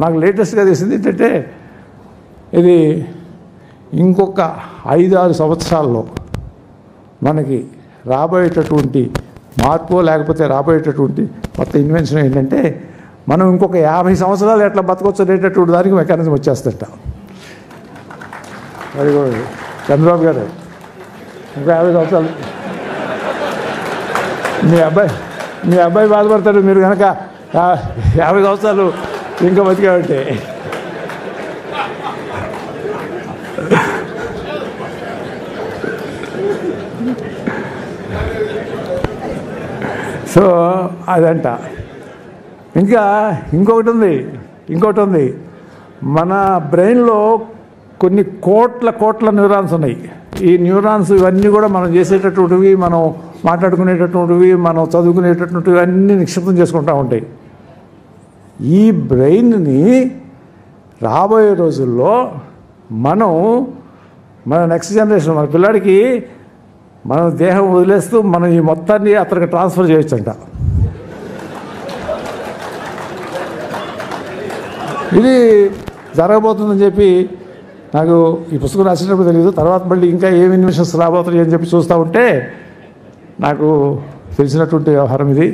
నాకు లేటెస్ట్గా తెలిసింది ఏంటంటే ఇది ఇంకొక 5-6 సంవత్సరాల్లో మనకి రాబోయేటటువంటి మార్పు లేకపోతే రాబోయేటటువంటి కొత్త ఇన్వెన్షన్ ఏంటంటే మనం ఇంకొక 50 సంవత్సరాలు ఎట్లా బతకొచ్చు అనేటటువంటి దానికి మెకానిజం వచ్చేస్తట. అది కూడా చంద్రబాబు గారు ఇంకా 50 సంవత్సరాలు మీ అబ్బాయి బాధపడతాడు మీరు కనుక 50 సంవత్సరాలు ఇంకా బతికామంటే. సో అదంట. ఇంకా ఇంకొకటి ఉంది, మన బ్రెయిన్లో కొన్ని కోట్ల న్యూరాన్స్ ఉన్నాయి. ఈ న్యూరాన్స్ ఇవన్నీ కూడా మనం చేసేటటువంటివి, మనం మాట్లాడుకునేటటువంటివి, మనం చదువుకునేటటువంటివి అన్నీ నిక్షిప్తం చేసుకుంటూ ఉంటాయి. ఈ బ్రెయిన్ని రాబోయే రోజుల్లో మన నెక్స్ట్ జనరేషన్ మన పిల్లాడికి మన దేహం వదిలేస్తూ మనం ఈ మొత్తాన్ని అతనికి ట్రాన్స్ఫర్ చేయొచ్చంట. ఇది జరగబోతుందని చెప్పి నాకు ఈ పుస్తకం రాసినప్పుడు తెలియదు. తర్వాత మళ్ళీ ఇంకా ఏమి ఇన్వెన్షన్స్ రాబోతున్నాయి అని చెప్పి చూస్తూ ఉంటే నాకు తెలిసినటువంటి వ్యవహారం ఇది.